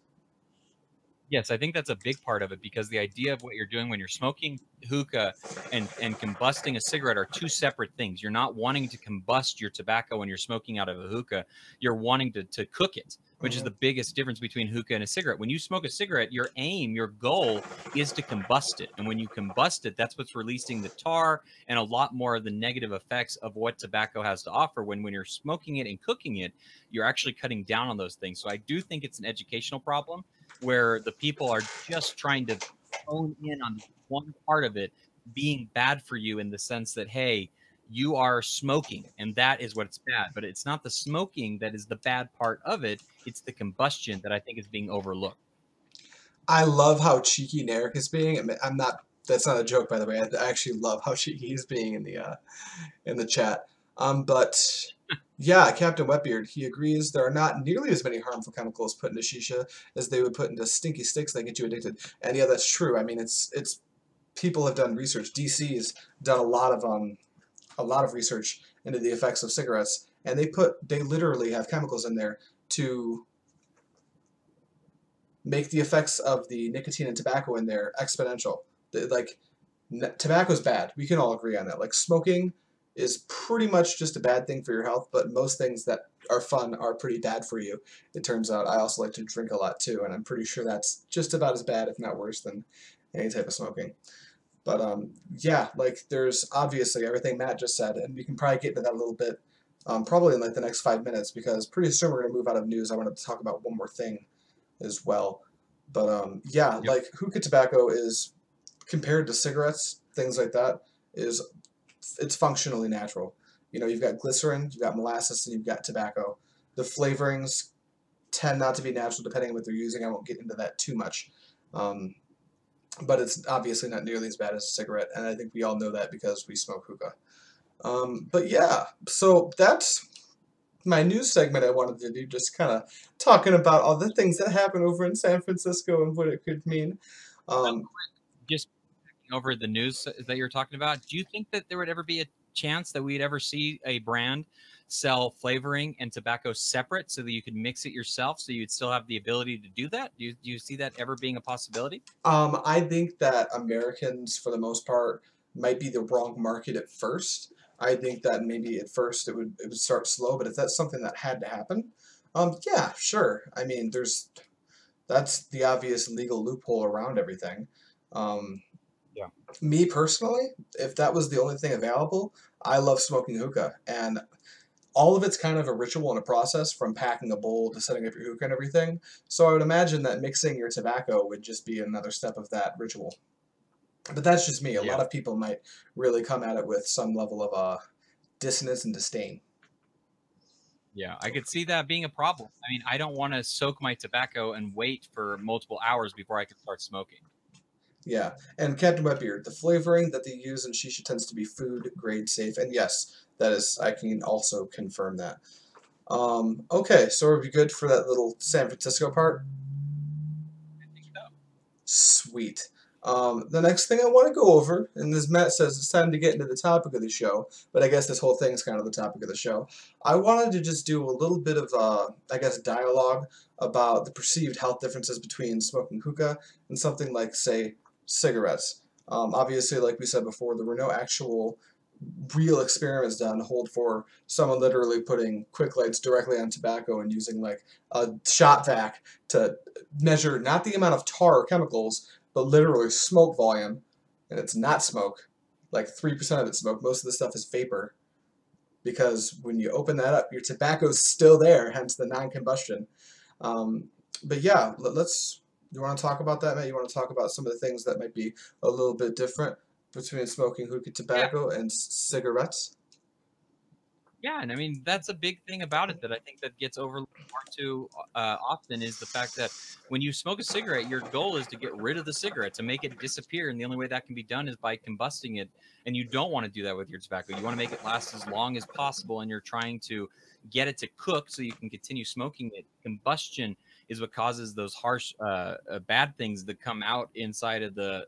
Yes, I think that's a big part of it, because the idea of what you're doing when you're smoking hookah and combusting a cigarette are two separate things. You're not wanting to combust your tobacco when you're smoking out of a hookah. You're wanting to cook it, which is the biggest difference between hookah and a cigarette. When you smoke a cigarette, your aim, your goal is to combust it. And when you combust it, that's what's releasing the tar and a lot more of the negative effects of what tobacco has to offer. When you're smoking it and cooking it, you're actually cutting down on those things. So I do think it's an educational problem, where the people are just trying to hone in on one part of it being bad for you, in the sense that, hey, you are smoking and that is what's bad. But it's not the smoking that is the bad part of it. It's the combustion that I think is being overlooked. I love how cheeky Narek is being. I'm not. That's not a joke, by the way. I actually love how cheeky he's being in the chat. But yeah, Captain Wetbeard, he agrees there are not nearly as many harmful chemicals put into shisha as they would put into stinky sticks that get you addicted. And yeah, that's true. I mean, it's people have done research. DC's done a lot of research into the effects of cigarettes, and they literally have chemicals in there to make the effects of the nicotine and tobacco in there exponential. Like, tobacco's bad. We can all agree on that. Like, smoking is pretty much just a bad thing for your health, but most things that are fun are pretty bad for you. It turns out I also like to drink a lot too, and I'm pretty sure that's just about as bad, if not worse, than any type of smoking. But yeah, like, there's obviously everything Matt just said, and we can probably get into that a little bit, probably in like the next 5 minutes, because pretty soon we're going to move out of news. I wanted to talk about one more thing as well. But yeah, like, hookah tobacco is, compared to cigarettes, things like that, it's functionally natural. You know, you've got glycerin, you've got molasses, and you've got tobacco. The flavorings tend not to be natural depending on what they're using. I won't get into that too much. But it's obviously not nearly as bad as a cigarette, and I think we all know that because we smoke hookah. But yeah, so that's my news segment I wanted to do, just kind of talking about all the things that happen over in San Francisco and what it could mean. Just over the news that you're talking about, do you think that there would ever be a chance that we'd ever see a brand sell flavoring and tobacco separate, so that you could mix it yourself, so you'd still have the ability to do that? Do you see that ever being a possibility? I think that Americans, for the most part, might be the wrong market at first. I think that maybe at first it would start slow, but if that's something that had to happen, yeah, sure. I mean, that's the obvious legal loophole around everything. Yeah. Me personally, if that was the only thing available, I love smoking hookah, and all of it's kind of a ritual and a process, from packing a bowl to setting up your hookah and everything. So I would imagine that mixing your tobacco would just be another step of that ritual. But that's just me. A lot of people might really come at it with some level of dissonance and disdain. Yeah, I could see that being a problem. I mean, I don't want to soak my tobacco and wait for multiple hours before I can start smoking. Yeah, and Captain Wetbeard, the flavoring that they use in shisha tends to be food grade safe, and yes, that is, I can also confirm that. Okay, so are we good for that little San Francisco part? I think so. Sweet. The next thing I want to go over, and as Matt says, it's time to get into the topic of the show, but I guess this whole thing's kind of the topic of the show. I wanted to just do a little bit of, I guess, dialogue about the perceived health differences between smoking hookah and something like, say, cigarettes. Obviously, like we said before, there were no actual real experiments done to hold for someone literally putting quick lights directly on tobacco and using like a shot vac to measure not the amount of tar or chemicals, but literally smoke volume. And it's not smoke. Like 3% of it's smoke. Most of the stuff is vapor. Because when you open that up, your tobacco's still there, hence the non-combustion. But yeah, you want to talk about that, Matt? You want to talk about some of the things that might be a little bit different between smoking hookah tobacco and cigarettes? Yeah, and I mean, that's a big thing about it that I think that gets overlooked far too often, is the fact that when you smoke a cigarette, your goal is to get rid of the cigarette, to make it disappear, and the only way that can be done is by combusting it, and you don't want to do that with your tobacco. You want to make it last as long as possible, and you're trying to get it to cook so you can continue smoking it. Combustion is what causes those harsh, bad things that come out inside of the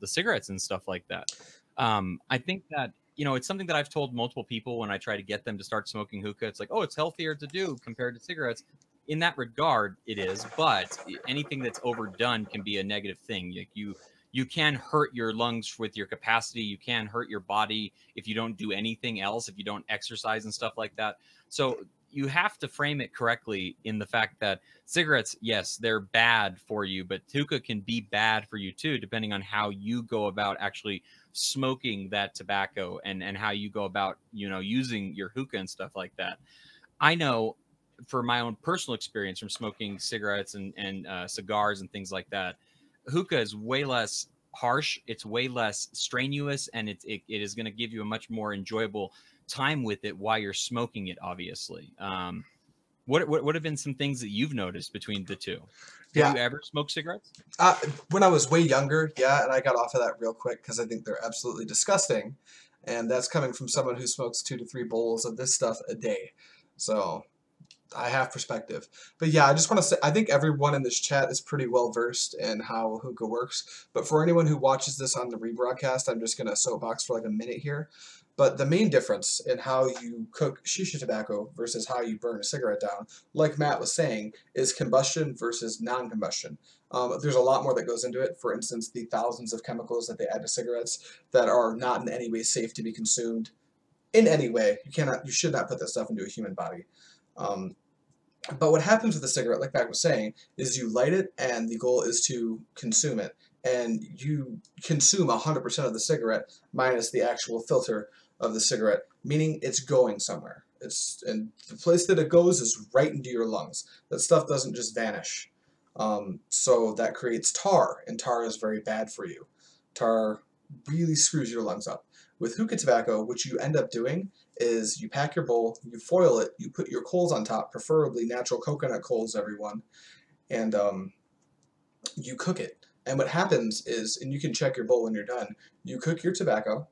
cigarettes and stuff like that. I think that, you know, it's something that I've told multiple people when I try to get them to start smoking hookah. It's like, oh, it's healthier to do compared to cigarettes. in that regard, it is. But anything that's overdone can be a negative thing. Like you can hurt your lungs with your capacity. You can hurt your body if you don't do anything else, if you don't exercise and stuff like that. So you have to frame it correctly in the fact that cigarettes, yes, they're bad for you, but hookah can be bad for you too, depending on how you go about actually smoking that tobacco and how you go about, using your hookah and stuff like that. I know for my own personal experience from smoking cigarettes and cigars and things like that, hookah is way less harsh. It's way less strenuous, and it is going to give you a much more enjoyable time with it while you're smoking it, obviously. What have been some things that you've noticed between the two? Have you ever smoked cigarettes? When I was way younger, yeah, and I got off of that real quick because I think they're absolutely disgusting. And that's coming from someone who smokes 2 to 3 bowls of this stuff a day. So I have perspective. But yeah, I just want to say, I think everyone in this chat is pretty well versed in how hookah works. But for anyone who watches this on the rebroadcast, I'm just going to soapbox for like a minute here. But the main difference in how you cook shisha tobacco versus how you burn a cigarette down, like Matt was saying, is combustion versus non-combustion. There's a lot more that goes into it. For instance, the thousands of chemicals that they add to cigarettes that are not in any way safe to be consumed in any way. You should not put that stuff into a human body. But what happens with a cigarette, like Matt was saying, is you light it and the goal is to consume it. And you consume 100% of the cigarette minus the actual filter of the cigarette, meaning it's going somewhere. And the place that it goes is right into your lungs. That stuff doesn't just vanish. So that creates tar, and tar is very bad for you. Tar really screws your lungs up. With hookah tobacco, what you end up doing is you pack your bowl, you foil it, you put your coals on top, preferably natural coconut coals, everyone, and you cook it. And what happens is, and you can check your bowl when you're done, you cook your tobacco,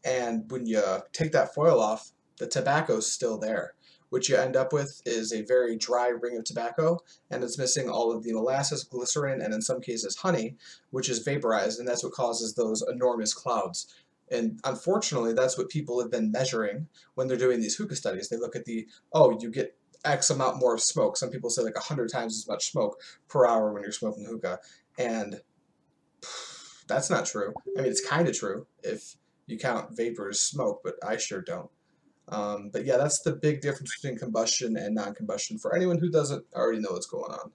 and when you take that foil off, the tobacco's still there. What you end up with is a very dry ring of tobacco, and it's missing all of the molasses, glycerin, and in some cases honey, which is vaporized, and that's what causes those enormous clouds. And unfortunately, that's what people have been measuring when they're doing these hookah studies. They look at you get X amount more of smoke. Some people say like 100 times as much smoke per hour when you're smoking hookah. And that's not true. I mean, it's kind of true if you count vapor as smoke, but I sure don't. But yeah, that's the big difference between combustion and non-combustion for anyone who doesn't already know what's going on.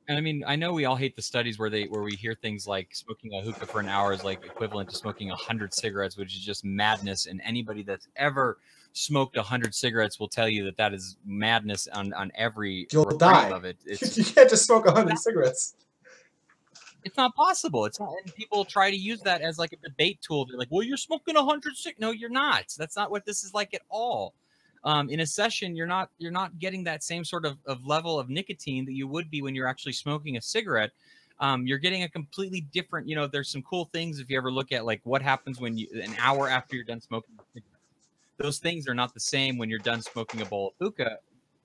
And I mean, I know we all hate the studies where we hear things like smoking a hookah for an hour is like equivalent to smoking 100 cigarettes, which is just madness. And anybody that's ever smoked 100 cigarettes will tell you that is madness on every You'll die of it. You can't just smoke 100 cigarettes. It's not possible. It's not, and people try to use that as like a debate tool. They're like, "Well, you're smoking 100 cigarettes." No, you're not. That's not what this is like at all. In a session, you're not getting that same sort of level of nicotine that you would be when you're actually smoking a cigarette. You're getting a completely different. There's some cool things if you ever look at like what happens when an hour after you're done smoking a cigarette. Those things are not the same when you're done smoking a bowl of hookah.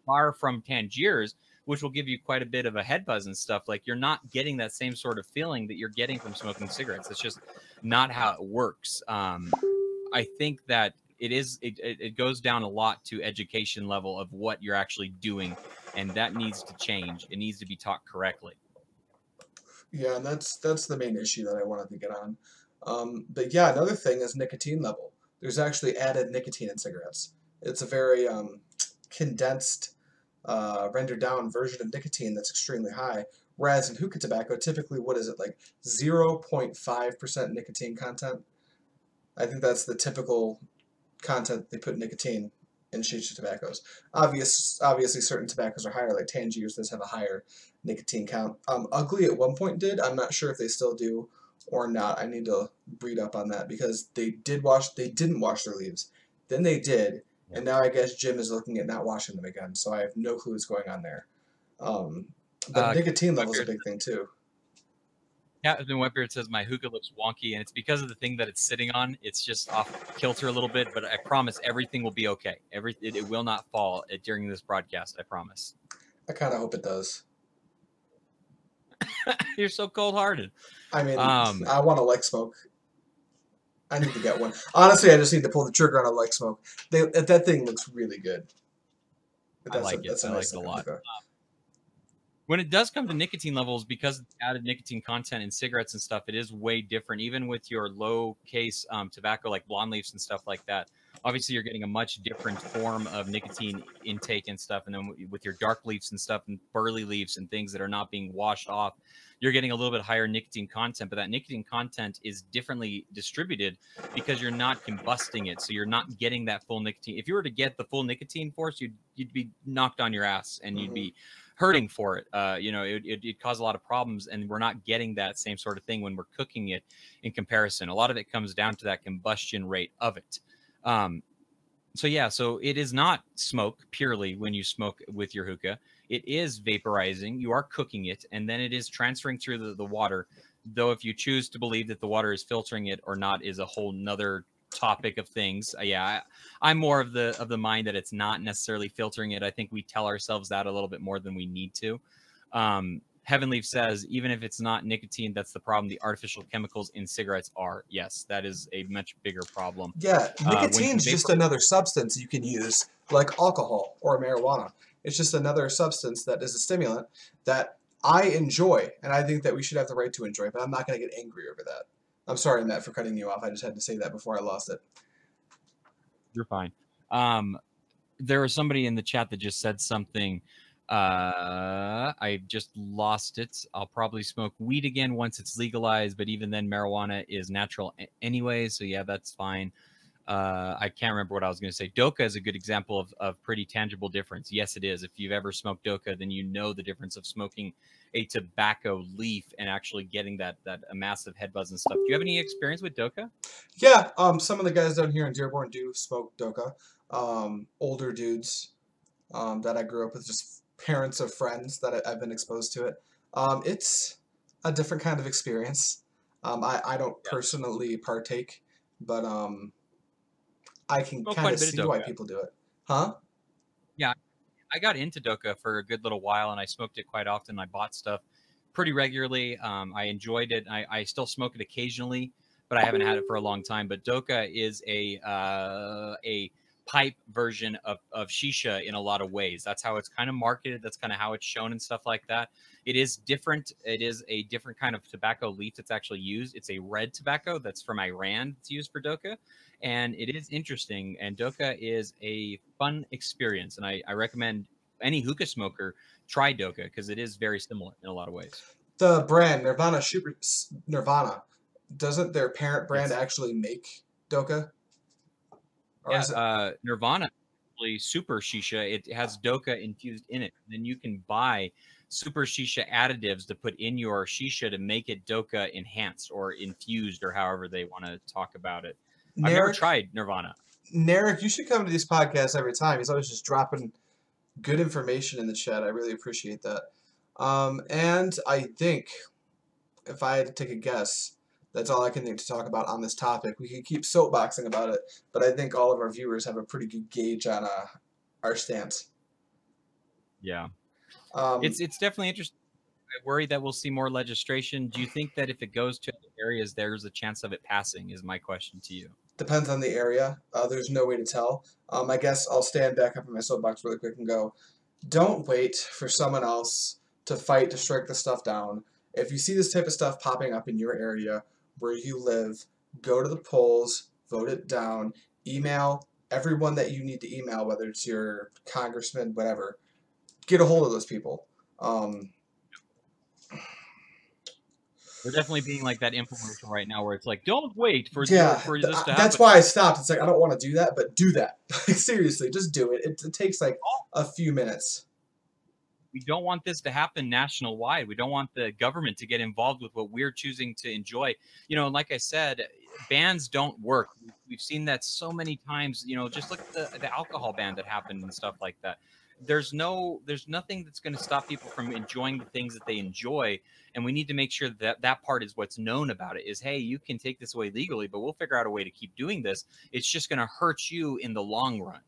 Far from Tangiers, which will give you quite a bit of a head buzz and stuff. Like you're not getting that same sort of feeling that you're getting from smoking cigarettes. It's just not how it works. I think that it goes down a lot to education level of what you're actually doing, and that needs to change. It needs to be taught correctly. Yeah, and that's the main issue that I wanted to get on. But yeah, another thing is nicotine level. There's actually added nicotine in cigarettes. It's a very condensed, rendered down version of nicotine that's extremely high. Whereas in hookah tobacco, typically, what is it, like 0.5% nicotine content? I think that's the typical content they put nicotine in shisha tobaccos. Obviously, certain tobaccos are higher, like Tangiers does have a higher nicotine count. Ugly at one point did. I'm not sure if they still do or not. I need to read up on that because they didn't wash their leaves. Then they did, and now I guess Jim is looking at not washing them again. So I have no clue what's going on there. But nicotine level is a big thing too. Captain Webbeard says my hookah looks wonky, and it's because of the thing that it's sitting on. It's just off kilter a little bit, but I promise everything will be okay. It will not fall during this broadcast. I promise. I kind of hope it does. You're so cold-hearted. I mean, I want to like smoke. I need to get one. Honestly, I just need to pull the trigger on a like smoke. That thing looks really good. I like it. That's a I nice like it a looking lot. hookah. When it does come to nicotine levels, because of the added nicotine content in cigarettes and stuff, it is way different. Even with your low case tobacco like blonde leaves and stuff like that, obviously you're getting a much different form of nicotine intake and stuff. And then with your dark leaves and stuff and burley leaves and things that are not being washed off, you're getting a little bit higher nicotine content. But that nicotine content is differently distributed because you're not combusting it, so you're not getting that full nicotine. If you were to get the full nicotine force, you'd be knocked on your ass and you'd be hurting for it. It caused a lot of problems, and we're not getting that same sort of thing when we're cooking it in comparison. A lot of it comes down to that combustion rate of it. So it is not smoke purely when you smoke with your hookah. It is vaporizing. You are cooking it, and then it is transferring through the water. Though if you choose to believe that the water is filtering it or not is a whole nother topic of things. I'm more of the mind that it's not necessarily filtering it. I think we tell ourselves that a little bit more than we need to. Heavenleaf says, even if it's not nicotine, that's the problem. The artificial chemicals in cigarettes are. Yes, that is a much bigger problem. Yeah, nicotine's just another substance you can use, like alcohol or marijuana. It's just another substance that is a stimulant that I enjoy, and I think that we should have the right to enjoy, but I'm not going to get angry over that. I'm sorry, Matt, for cutting you off. I just had to say that before I lost it. You're fine. There was somebody in the chat that just said something. I just lost it. I'll probably smoke weed again once it's legalized, but even then, marijuana is natural anyway. So yeah, that's fine. I can't remember what I was going to say. Doka is a good example of pretty tangible difference. Yes, it is. If you've ever smoked Doka, then you know the difference of smoking a tobacco leaf and actually getting that a massive head buzz and stuff. Do you have any experience with Doka? Yeah, some of the guys down here in Dearborn do smoke Doka. Older dudes that I grew up with, just parents of friends that I've been exposed to it. It's a different kind of experience. I don't personally partake, but I can kind of see why people do it. Huh? Yeah, I got into Doka for a good little while, and I smoked it quite often. I bought stuff pretty regularly. I enjoyed it. I still smoke it occasionally, but I haven't had it for a long time. But Doka is a pipe version of shisha in a lot of ways. That's how it's kind of marketed. That's kind of how it's shown and stuff like that. It is different. It is a different kind of tobacco leaf that's actually used. It's a red tobacco that's from Iran. It's used for Doka. And it is interesting. And Doka is a fun experience. And I recommend any hookah smoker try Doka because it is very similar in a lot of ways. The brand, Nirvana, doesn't their parent brand actually make Doka? Or Nirvana, actually, Super Shisha, it has Doka infused in it. Then you can buy Super Shisha additives to put in your Shisha to make it Doka enhanced or infused or however they want to talk about it. I've never tried Nirvana. Narek, you should come to these podcasts every time. He's always just dropping good information in the chat. I really appreciate that. And I think, if I had to take a guess, that's all I can think to talk about on this topic. We could keep soapboxing about it, but I think all of our viewers have a pretty good gauge on our stance. Yeah. It's definitely interesting. I worry that we'll see more legislation. Do you think that if it goes to other areas, there's a chance of it passing, is my question to you. Depends on the area. There's no way to tell. I guess I'll stand back up in my soapbox really quick and go, don't wait for someone else to fight to strike the stuff down. If you see this type of stuff popping up in your area where you live, go to the polls, vote it down, email everyone that you need to email, whether it's your congressman, whatever. Get a hold of those people. We're definitely being like that infomercial right now where it's like, don't wait for this to happen. That's why I stopped. It's like, I don't want to do that, but do that. Seriously, just do it. It takes like a few minutes. We don't want this to happen national wide. We don't want the government to get involved with what we're choosing to enjoy. You know, like I said, bans don't work. We've seen that so many times. You know, just look at the alcohol ban that happened and stuff like that. There's nothing that's going to stop people from enjoying the things that they enjoy. And we need to make sure that that part is what's known about it is, hey, you can take this away legally, but we'll figure out a way to keep doing this. It's just going to hurt you in the long run.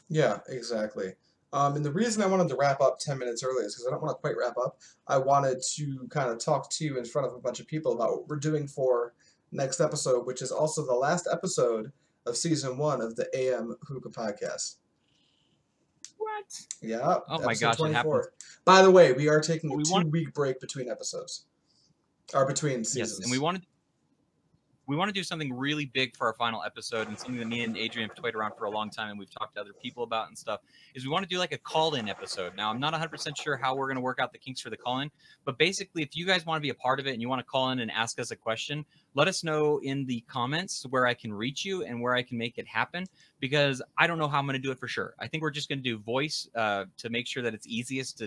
Yeah, exactly. And the reason I wanted to wrap up 10 minutes early is because I don't want to quite wrap up. I wanted to kind of talk to you in front of a bunch of people about what we're doing for next episode, which is also the last episode of Season 1 of the AM Hookah Podcast. Wow. What? Yeah. Oh my episode gosh, it 24. happened. By the way, we are taking a We 2-week break between episodes. Or between Yes, seasons. and we want to do something really big for our final episode, and something that me and Adrian have toyed around for a long time and we've talked to other people about and stuff, is we want to do like a call-in episode. Now, I'm not 100% sure how we're going to work out the kinks for the call-in, but basically, if you guys want to be a part of it and you want to call in and ask us a question, let us know in the comments where I can reach you and where I can make it happen, because I don't know how I'm going to do it for sure. I think we're just going to do voice to make sure that it's easiest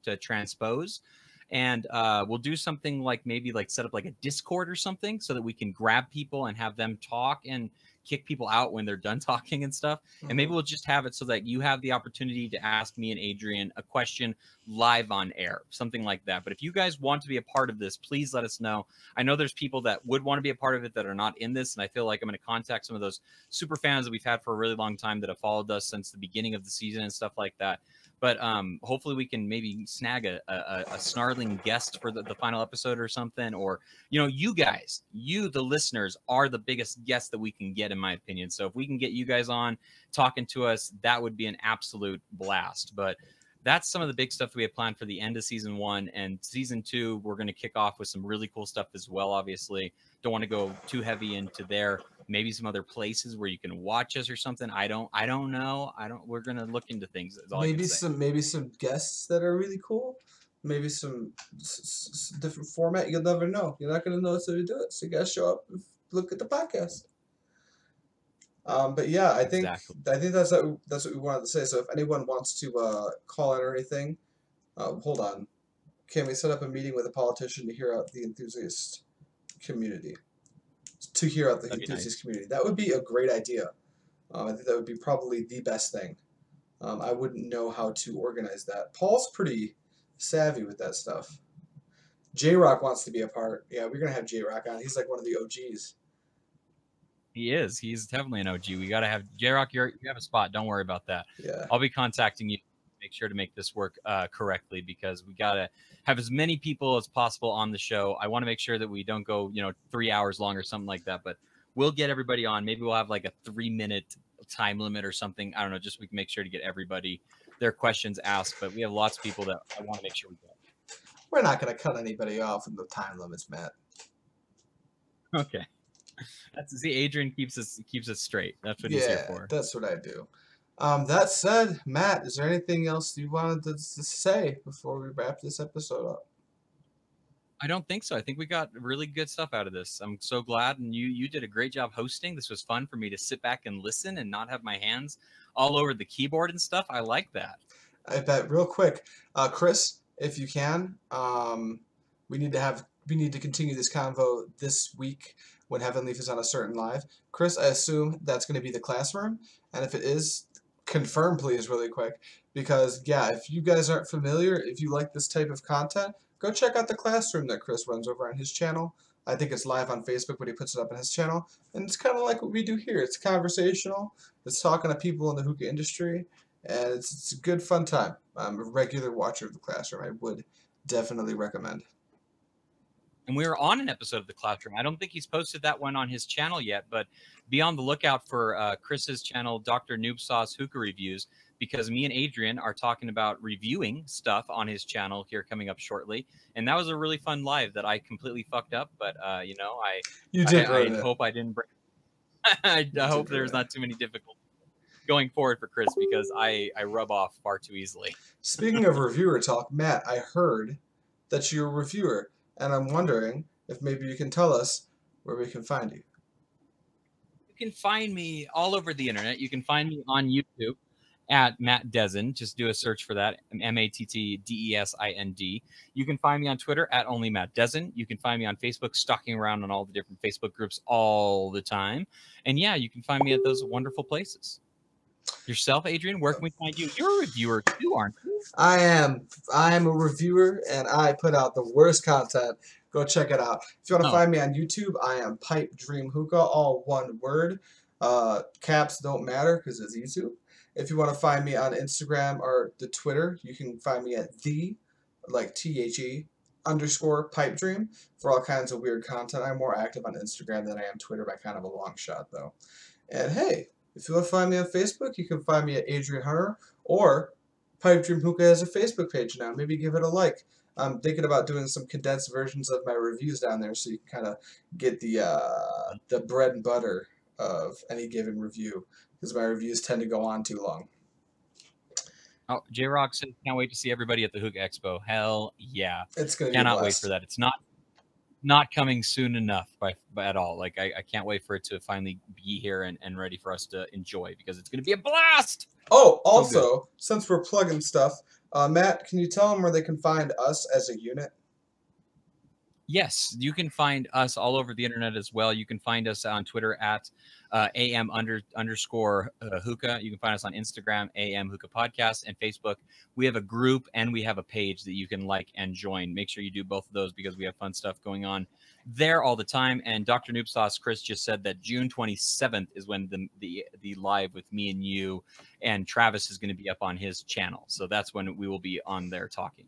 to transpose. And we'll do something like maybe like set up like a Discord or something so that we can grab people and have them talk and kick people out when they're done talking and stuff. And maybe we'll just have it so that you have the opportunity to ask me and Adrian a question live on air, something like that. But if you guys want to be a part of this, please let us know. I know there's people that would want to be a part of it that are not in this, and I feel like I'm going to contact some of those super fans that we've had for a really long time that have followed us since the beginning of the season and stuff like that. But hopefully we can maybe snag a snarling guest for the final episode or something. Or, you know, you guys, the listeners, are the biggest guests that we can get, in my opinion. So if we can get you guys on talking to us, that would be an absolute blast. But that's some of the big stuff that we have planned for the end of season 1. And season 2, we're going to kick off with some really cool stuff as well, obviously. Don't want to go too heavy into there. Maybe some other places where you can watch us or something. I don't know. We're going to look into things. That's all I can say. Maybe some guests that are really cool. Maybe some different format. You'll never know. You're not going to know until you do it. So you guys show up and look at the podcast. But yeah, I think that's what we wanted to say. So if anyone wants to call in or anything, hold on. Can we set up a meeting with a politician to hear out the enthusiast community? Community. That would be a great idea. I think that would be probably the best thing. I wouldn't know how to organize that. Paul's pretty savvy with that stuff. J-Rock wants to be a part. Yeah, we're going to have J-Rock on. He's like one of the OGs. He is. He's definitely an OG. We got to have J-Rock. You have a spot. Don't worry about that. Yeah. I'll be contacting you. Make sure to make this work correctly, because we got to have as many people as possible on the show. I want to make sure that we don't go, 3 hours long or something like that, but we'll get everybody on. Maybe we'll have like a 3-minute time limit or something. I don't know. Just we can make sure to get everybody their questions asked, but we have lots of people that I want to make sure we get. We're not going to cut anybody off in the time limits, Matt. Okay. Adrian keeps us straight. That's what he's here for. That's what I do. That said, Matt, is there anything else you wanted to say before we wrap this episode up? I don't think so. I think we got really good stuff out of this. I'm so glad, and you did a great job hosting. This was fun for me to sit back and listen and not have my hands all over the keyboard and stuff. I like that. I bet. Real quick, Chris, if you can, we need to continue this convo this week when Heaven Leaf is on a certain live. Chris, I assume that's going to be the classroom, and if it is, confirm please really quick, because if you guys aren't familiar, if you like this type of content, go check out the classroom that Chris runs over on his channel. I think it's live on Facebook, but he puts it up on his channel, and it's kind of like what we do here. It's conversational. It's talking to people in the hookah industry, and it's a good fun time. I'm a regular watcher of the classroom. I would definitely recommend. And we were on an episode of the classroom. I don't think he's posted that one on his channel yet, but be on the lookout for Chris's channel, Dr. Noob Sauce Hookah Reviews, because me and Adrian are talking about reviewing stuff on his channel here coming up shortly. And that was a really fun live that I completely fucked up, but I hope I didn't bring. I hope there's not too many difficulties going forward for Chris, because I rub off far too easily. Speaking of reviewer talk, Matt, I heard that you're a reviewer, and I'm wondering if maybe you can tell us where we can find you. You can find me all over the internet. You can find me on YouTube at Matt Desin. Just do a search for that, MattDesind. You can find me on Twitter at only Matt Desin. You can find me on Facebook, stalking around on all the different Facebook groups all the time. And yeah, you can find me at those wonderful places. Yourself, Adrian, where can we find you? You're a reviewer too, aren't you? I am a reviewer, and I put out the worst content. Go check it out. If you want to find me on YouTube, I am Pipe Dream Hookah, all one word. Caps don't matter because it's YouTube. If you want to find me on Instagram or the Twitter, you can find me at THE _Pipe Dream for all kinds of weird content. I'm more active on Instagram than I am Twitter by kind of a long shot, though. And hey, if you want to find me on Facebook, you can find me at Adrian Hunter, or Pipe Dream Hookah has a Facebook page now. Maybe give it a like. I'm thinking about doing some condensed versions of my reviews down there so you can kind of get the bread and butter of any given review, because my reviews tend to go on too long. Oh, J-Rock says, can't wait to see everybody at the Hookah Expo. Hell yeah. It's going to be Cannot wait for that. It's not coming soon enough by at all. Like, I can't wait for it to finally be here and ready for us to enjoy, because it's going to be a blast. Oh, also, since we're plugging stuff, Matt, can you tell them where they can find us as a unit? Yes, you can find us all over the internet as well. You can find us on Twitter at _hookah. You can find us on Instagram, AM Hookah Podcast, and Facebook. We have a group and we have a page that you can like and join. Make sure you do both of those, because we have fun stuff going on there all the time. And Dr. Noob Sauce Chris just said that June 27th is when the live with me and you and Travis is going to be up on his channel. So that's when we will be on there talking.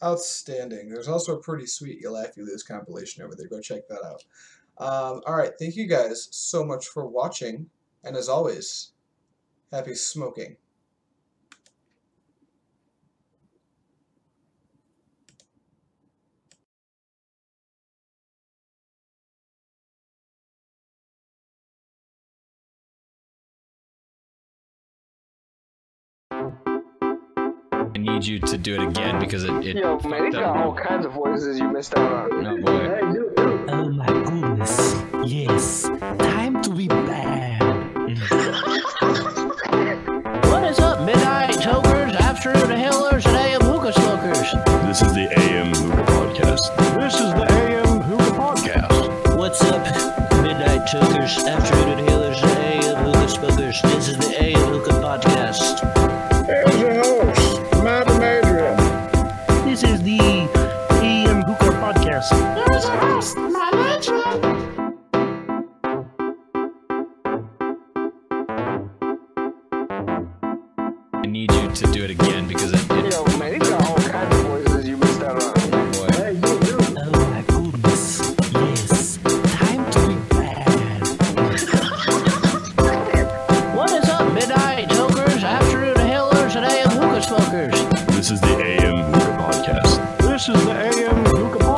Outstanding. There's also a pretty sweet You Laugh You Lose compilation over there. Go check that out. All right. Thank you guys so much for watching. And as always, happy smoking. I need you to do it again because it Yo, man, they got all kinds of voices you missed out on. Oh boy. Oh my goodness. Yes. Time to be bad. What is up, midnight tokers, afternoon hillers, and AM hookah smokers? This is the AM Hookah Podcast. This is the AM Hookah Podcast. What's up, midnight tokers, afternoon